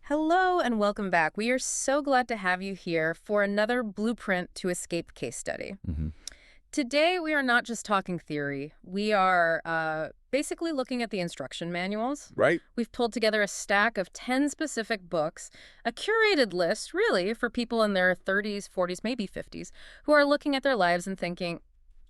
Hello and welcome back. We are so glad to have you here for another Blueprint to Escape case study. hmm Today, we are not just talking theory. We are basically looking at the instruction manuals. Right? We've pulled together a stack of 10 specific books, a curated list, really, for people in their 30s, 40s, maybe 50s, who are looking at their lives and thinking,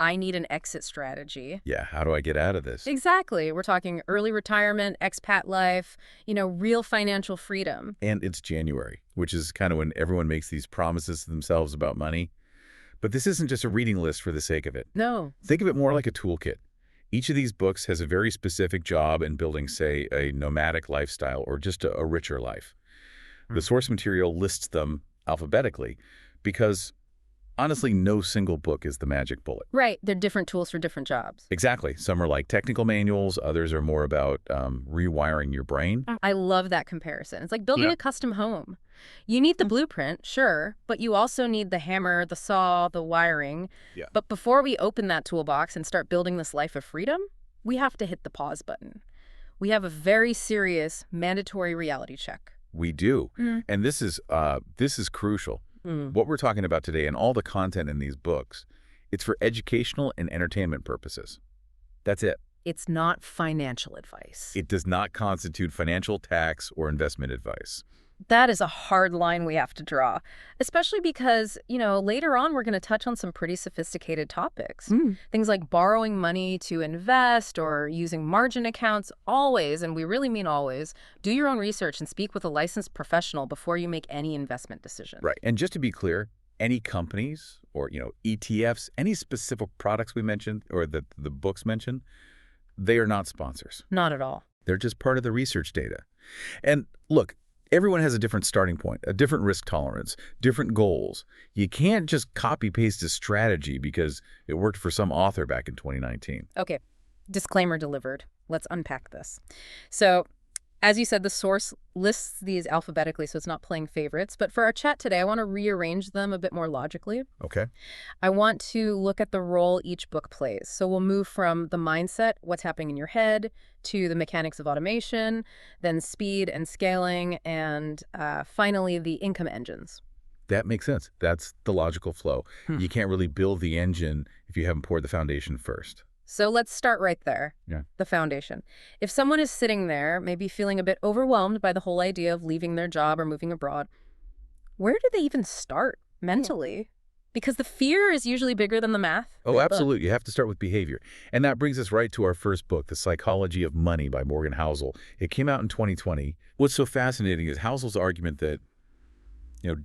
I need an exit strategy. Yeah, how do I get out of this? Exactly. We're talking early retirement, expat life, real financial freedom. And it's January, which is kind of when everyone makes these promises to themselves about money. But this isn't just a reading list for the sake of it. No. Think of it more like a toolkit. Each of these books has a very specific job in building, say, a nomadic lifestyle or just a richer life. The source material lists them alphabetically because, honestly, no single book is the magic bullet. Right. They're different tools for different jobs. Exactly. Some are like technical manuals. Others are more about rewiring your brain. I love that comparison. It's like building a custom home. You need the blueprint, sure, but you also need the hammer, the saw, the wiring. Yeah. But before we open that toolbox and start building this life of freedom, we have to hit the pause button. We have a very serious mandatory reality check. We do. Mm. And this is crucial. What we're talking about today and all the content in these books, it's for educational and entertainment purposes. That's it. It's not financial advice. It does not constitute financial, tax, or investment advice. That is a hard line we have to draw, especially because, later on we're going to touch on some pretty sophisticated topics. Things like borrowing money to invest or using margin accounts. Always, and we really mean always, do your own research and speak with a licensed professional before you make any investment decision. Right. And just to be clear, any companies or, ETFs, any specific products we mentioned or that the books mention, they are not sponsors. Not at all. They're just part of the research data. And look, everyone has a different starting point, a different risk tolerance, different goals. You can't just copy-paste a strategy because it worked for some author back in 2019. Okay, disclaimer delivered. Let's unpack this. So, as you said, the source lists these alphabetically, so it's not playing favorites. But for our chat today, I want to rearrange them a bit more logically. Okay. I want to look at the role each book plays. So we'll move from the mindset, what's happening in your head, to the mechanics of automation, then speed and scaling, and finally the income engines. That makes sense. That's the logical flow. You can't really build the engine if you haven't poured the foundation first. So let's start right there, Yeah. the foundation. If someone is sitting there, maybe feeling a bit overwhelmed by the whole idea of leaving their job or moving abroad, where do they even start mentally? Because the fear is usually bigger than the math. Oh, absolutely. You have to start with behavior. And that brings us right to our first book, The Psychology of Money by Morgan Housel. It came out in 2020. What's so fascinating is Housel's argument that,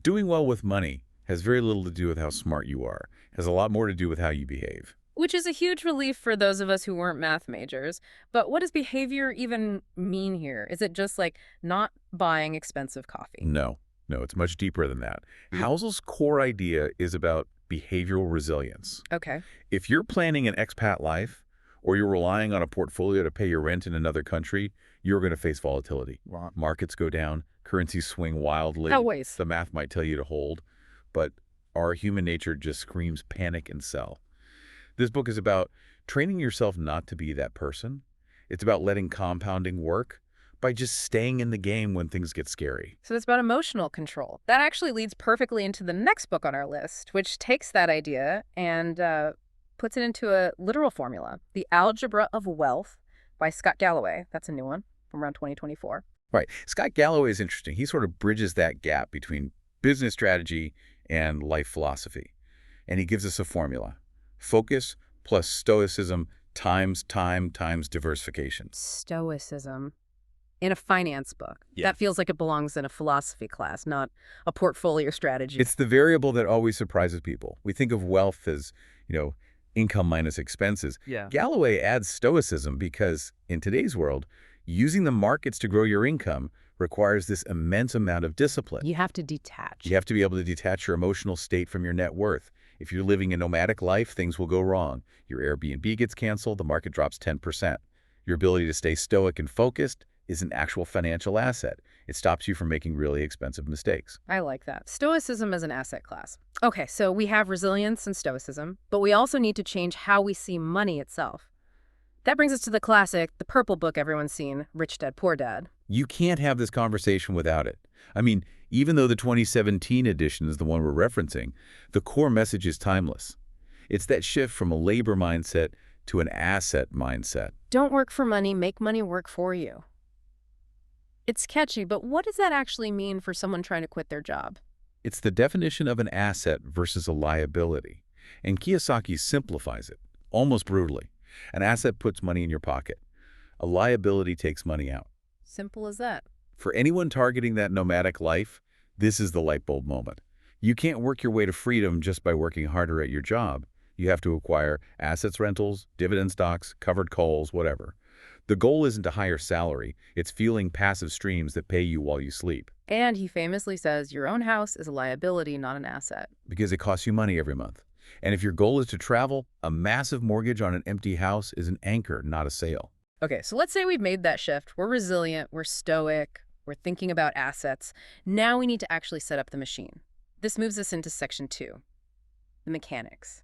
doing well with money has very little to do with how smart you are. It has a lot more to do with how you behave. Which is a huge relief for those of us who weren't math majors. But what does behavior even mean here? Is it just like not buying expensive coffee? No, it's much deeper than that. Housel's core idea is about behavioral resilience. Okay. If you're planning an expat life or you're relying on a portfolio to pay your rent in another country, you're going to face volatility. Markets go down, currencies swing wildly. Always. The math might tell you to hold, but our human nature just screams panic and sell. This book is about training yourself not to be that person. It's about letting compounding work by just staying in the game when things get scary. So it's about emotional control. That actually leads perfectly into the next book on our list, which takes that idea and puts it into a literal formula, The Algebra of Wealth by Scott Galloway. That's a new one from around 2024. Right. Scott Galloway is interesting. He sort of bridges that gap between business strategy and life philosophy. And he gives us a formula. Focus plus stoicism times time times diversification. Stoicism in a finance book. Yeah. That feels like it belongs in a philosophy class, not a portfolio strategy. It's the variable that always surprises people. We think of wealth as, income minus expenses. Yeah. Galloway adds stoicism because in today's world, using the markets to grow your income requires this immense amount of discipline. You have to detach. You have to be able to detach your emotional state from your net worth. If you're living a nomadic life, things will go wrong. Your Airbnb gets canceled, the market drops 10%. Your ability to stay stoic and focused is an actual financial asset. It stops you from making really expensive mistakes. I like that. Stoicism as an asset class. Okay, so we have resilience and stoicism, but we also need to change how we see money itself. That brings us to the classic, the purple book everyone's seen, Rich Dad, Poor Dad. You can't have this conversation without it. I mean, even though the 2017 edition is the one we're referencing, the core message is timeless. It's that shift from a labor mindset to an asset mindset. Don't work for money, make money work for you. It's catchy, but what does that actually mean for someone trying to quit their job? It's the definition of an asset versus a liability. And Kiyosaki simplifies it, almost brutally. An asset puts money in your pocket. A liability takes money out. Simple as that. For anyone targeting that nomadic life, this is the light bulb moment. You can't work your way to freedom just by working harder at your job. You have to acquire assets rentals, dividend stocks, covered calls, whatever. The goal isn't a higher salary, it's fueling passive streams that pay you while you sleep. And he famously says your own house is a liability, not an asset. Because it costs you money every month. And if your goal is to travel, a massive mortgage on an empty house is an anchor, not a sail. Okay, so let's say we've made that shift. We're resilient, we're stoic, we're thinking about assets. Now we need to actually set up the machine. This moves us into section 2, the mechanics.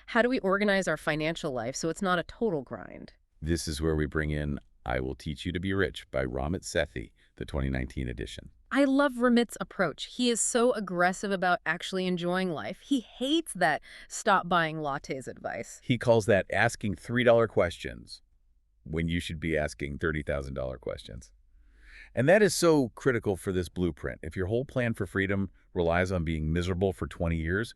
How do we organize our financial life so it's not a total grind? This is where we bring in I Will Teach You to Be Rich by Ramit Sethi, the 2019 edition. I love Ramit's approach. He is so aggressive about actually enjoying life. He hates that stop buying lattes advice. He calls that asking $3 questions when you should be asking $30,000 questions. And that is so critical for this blueprint. If your whole plan for freedom relies on being miserable for 20 years,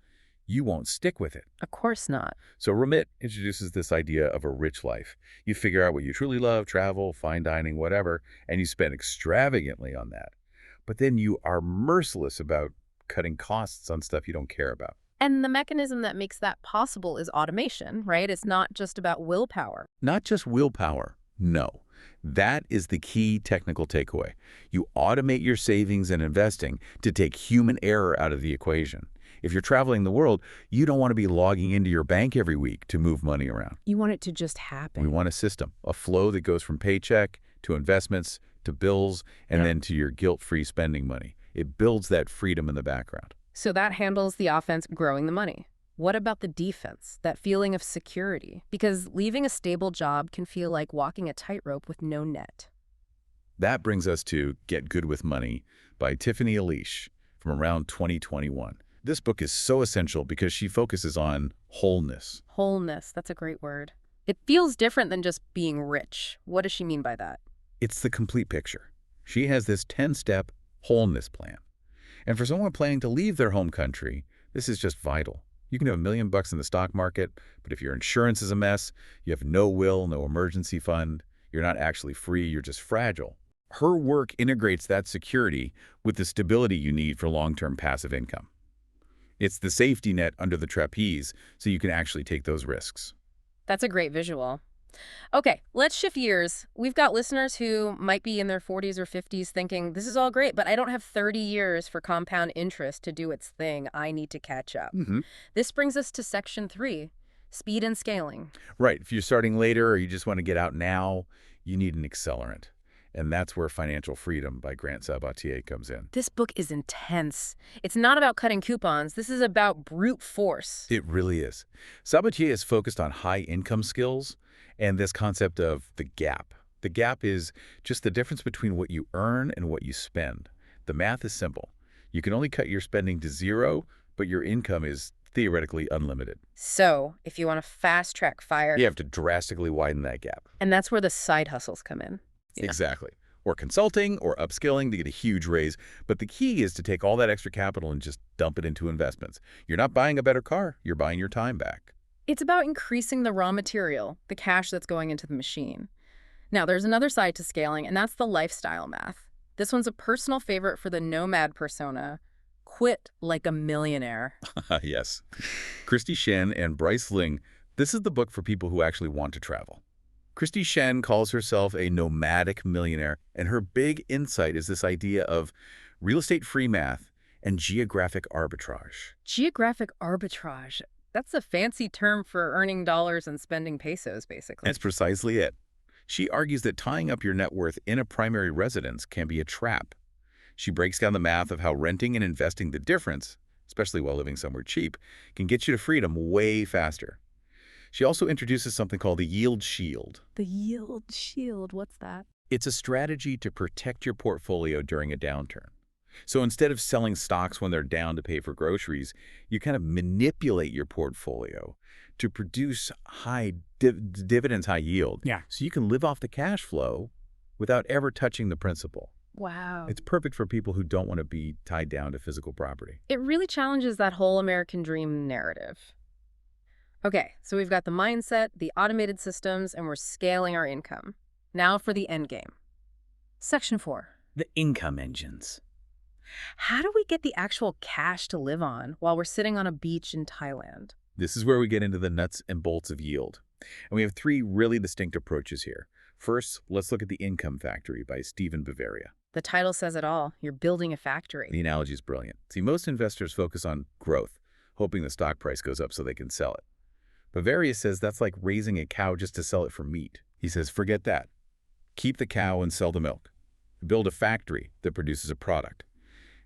you won't stick with it. Of course not. So Ramit introduces this idea of a rich life. You figure out what you truly love, travel, fine dining, whatever, and you spend extravagantly on that. But then you are merciless about cutting costs on stuff you don't care about. And the mechanism that makes that possible is automation, right? It's not just about willpower. Not just willpower, no. That is the key technical takeaway. You automate your savings and investing to take human error out of the equation. If you're traveling the world, you don't want to be logging into your bank every week to move money around. You want it to just happen. We want a system, a flow that goes from paycheck to investments to bills and then to your guilt-free spending money. It builds that freedom in the background. So that handles the offense, growing the money. What about the defense, that feeling of security? Because leaving a stable job can feel like walking a tightrope with no net. That brings us to Get Good with Money by Tiffany Alish from around 2021. This book is so essential because she focuses on wholeness. Wholeness, that's a great word. It feels different than just being rich. What does she mean by that? It's the complete picture. She has this 10-step wholeness plan. And for someone planning to leave their home country, this is just vital. You can have $1 million in the stock market, but if your insurance is a mess, you have no will, no emergency fund, you're not actually free, you're just fragile. Her work integrates that security with the stability you need for long-term passive income. It's the safety net under the trapeze so you can actually take those risks. That's a great visual. Okay, let's shift gears. We've got listeners who might be in their 40s or 50s thinking, this is all great, but I don't have 30 years for compound interest to do its thing. I need to catch up. This brings us to section 3, speed and scaling. Right. If you're starting later or you just want to get out now, you need an accelerant. And that's where Financial Freedom by Grant Sabatier comes in. This book is intense. It's not about cutting coupons. This is about brute force. It really is. Sabatier is focused on high-income skills and this concept of the gap. The gap is just the difference between what you earn and what you spend. The math is simple. You can only cut your spending to zero, but your income is theoretically unlimited. So, if you want to fast-track FIRE... You have to drastically widen that gap. And that's where the side hustles come in. Exactly. Or consulting or upskilling to get a huge raise. But the key is to take all that extra capital and just dump it into investments. You're not buying a better car. You're buying your time back. It's about increasing the raw material, the cash that's going into the machine. Now, there's another side to scaling, and that's the lifestyle math. This one's a personal favorite for the nomad persona. Quit like a millionaire. Yes. Christy Shen and Bryce Ling, this is the book for people who actually want to travel. Christy Shen calls herself a nomadic millionaire, and her big insight is this idea of real estate free math and geographic arbitrage. Geographic arbitrage. That's a fancy term for earning dollars and spending pesos, basically. That's precisely it. She argues that tying up your net worth in a primary residence can be a trap. She breaks down the math of how renting and investing the difference, especially while living somewhere cheap, can get you to freedom way faster. She also introduces something called the yield shield. The yield shield, what's that? It's a strategy to protect your portfolio during a downturn. So instead of selling stocks when they're down to pay for groceries, you kind of manipulate your portfolio to produce high dividends, high yield. Yeah. So you can live off the cash flow without ever touching the principal. Wow. It's perfect for people who don't want to be tied down to physical property. It really challenges that whole American dream narrative. Okay, so we've got the mindset, the automated systems, and we're scaling our income. Now for the end game. Section 4. The income engines. How do we get the actual cash to live on while we're sitting on a beach in Thailand? This is where we get into the nuts and bolts of yield. And we have three really distinct approaches here. First, let's look at The Income Factory by Stephen Bavaria. The title says it all. You're building a factory. The analogy is brilliant. See, most investors focus on growth, hoping the stock price goes up so they can sell it. Bavaria says that's like raising a cow just to sell it for meat. He says, forget that. Keep the cow and sell the milk. Build a factory that produces a product.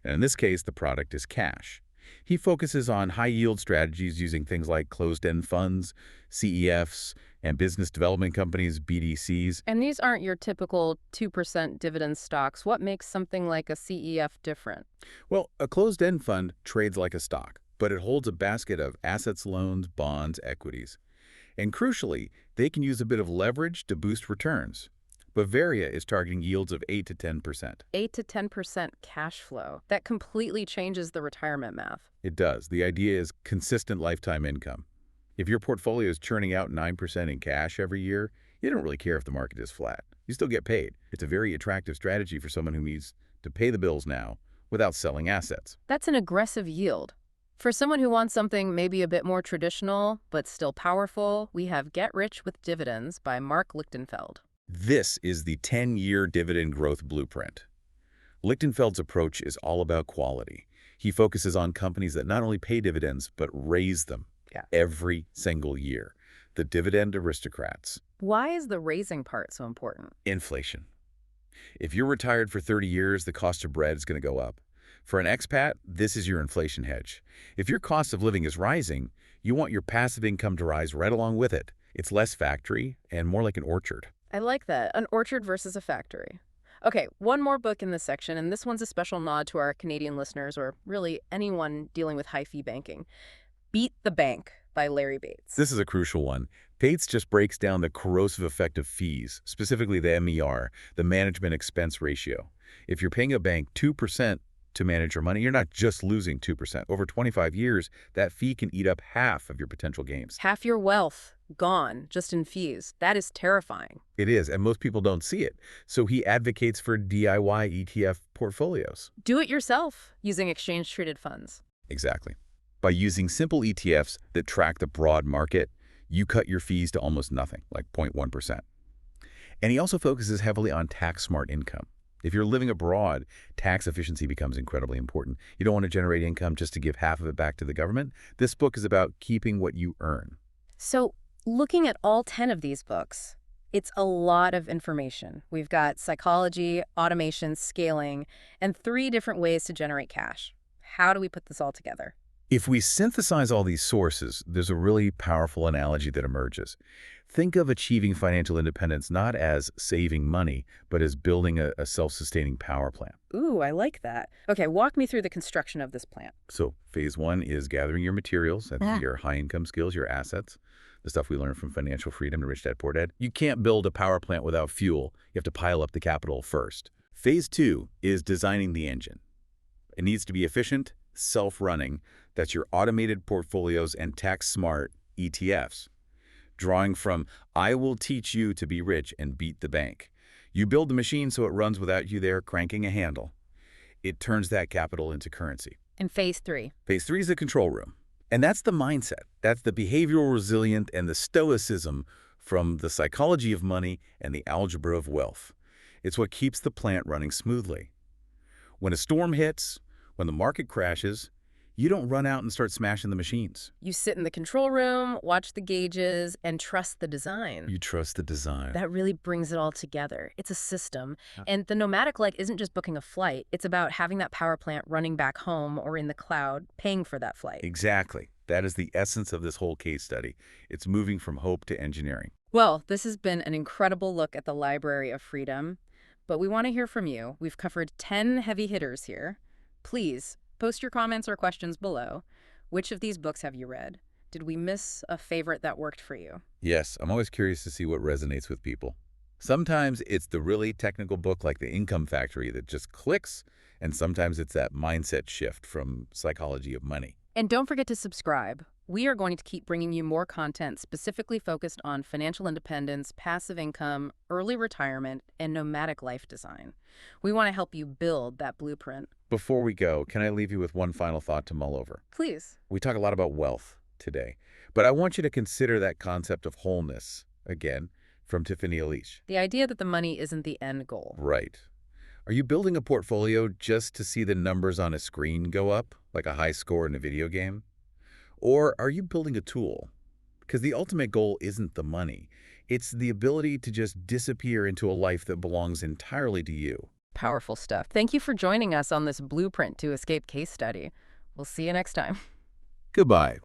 And in this case, the product is cash. He focuses on high-yield strategies using things like closed-end funds, CEFs, and business development companies, BDCs. And these aren't your typical 2% dividend stocks. What makes something like a CEF different? Well, a closed-end fund trades like a stock, but it holds a basket of assets, loans, bonds, equities. And crucially, they can use a bit of leverage to boost returns. Bavaria is targeting yields of 8 to 10%. 8 to 10% cash flow. That completely changes the retirement math. It does. The idea is consistent lifetime income. If your portfolio is churning out 9% in cash every year, you don't really care if the market is flat. You still get paid. It's a very attractive strategy for someone who needs to pay the bills now without selling assets. That's an aggressive yield. For someone who wants something maybe a bit more traditional, but still powerful, we have Get Rich with Dividends by Mark Lichtenfeld. This is the 10-year dividend growth blueprint. Lichtenfeld's approach is all about quality. He focuses on companies that not only pay dividends, but raise them every single year. The dividend aristocrats. Why is the raising part so important? Inflation. If you're retired for 30 years, the cost of bread is going to go up. For an expat, this is your inflation hedge. If your cost of living is rising, you want your passive income to rise right along with it. It's less factory and more like an orchard. I like that. An orchard versus a factory. Okay, one more book in this section, and this one's a special nod to our Canadian listeners, or really anyone dealing with high-fee banking. Beat the Bank by Larry Bates. This is a crucial one. Bates just breaks down the corrosive effect of fees, specifically the MER, the management expense ratio. If you're paying a bank 2% to manage your money, you're not just losing 2%. Over 25 years, that fee can eat up half of your potential gains. Half your wealth gone just in fees. That is terrifying. It is, and most people don't see it. So he advocates for DIY ETF portfolios. Do it yourself using exchange-traded funds. Exactly. By using simple ETFs that track the broad market, you cut your fees to almost nothing, like 0.1%. And he also focuses heavily on tax-smart income. If you're living abroad, tax efficiency becomes incredibly important. You don't want to generate income just to give half of it back to the government. This book is about keeping what you earn. So, looking at all 10 of these books, it's a lot of information. We've got psychology, automation, scaling, and 3 different ways to generate cash. How do we put this all together? If we synthesize all these sources, there's a really powerful analogy that emerges. Think of achieving financial independence not as saving money, but as building a self-sustaining power plant. Ooh, I like that. Okay, walk me through the construction of this plant. So phase 1 is gathering your materials, that's your high-income skills, your assets, the stuff we learned from Financial Freedom and Rich Dad Poor Dad. You can't build a power plant without fuel. You have to pile up the capital first. Phase 2 is designing the engine. It needs to be efficient, self-running. That's your automated portfolios and tax-smart ETFs. Drawing from, I will teach you to be rich and beat the bank. You build the machine so it runs without you there cranking a handle. It turns that capital into currency. And phase 3? Phase 3 is the control room. And that's the mindset. That's the behavioral resilience and the stoicism from the psychology of money and the algebra of wealth. It's what keeps the plant running smoothly. When a storm hits, when the market crashes, you don't run out and start smashing the machines. You sit in the control room, watch the gauges, and trust the design. You trust the design. That really brings it all together. It's a system. And the nomadic leg isn't just booking a flight. It's about having that power plant running back home or in the cloud, paying for that flight. Exactly. That is the essence of this whole case study. It's moving from hope to engineering. Well, this has been an incredible look at the Library of Freedom, but we want to hear from you. We've covered 10 heavy hitters here. Please post your comments or questions below. Which of these books have you read? Did we miss a favorite that worked for you? Yes, I'm always curious to see what resonates with people. Sometimes it's the really technical book like The Income Factory that just clicks, and sometimes it's that mindset shift from Psychology of Money. And don't forget to subscribe. We are going to keep bringing you more content specifically focused on financial independence, passive income, early retirement, and nomadic life design. We want to help you build that blueprint. Before we go, can I leave you with one final thought to mull over? Please. We talk a lot about wealth today, but I want you to consider that concept of wholeness, again, from Tiffany Elish. The idea that the money isn't the end goal. Right. Are you building a portfolio just to see the numbers on a screen go up, like a high score in a video game? Or are you building a tool? Because the ultimate goal isn't the money. It's the ability to just disappear into a life that belongs entirely to you. Powerful stuff. Thank you for joining us on this blueprint to escape case study. We'll see you next time. Goodbye.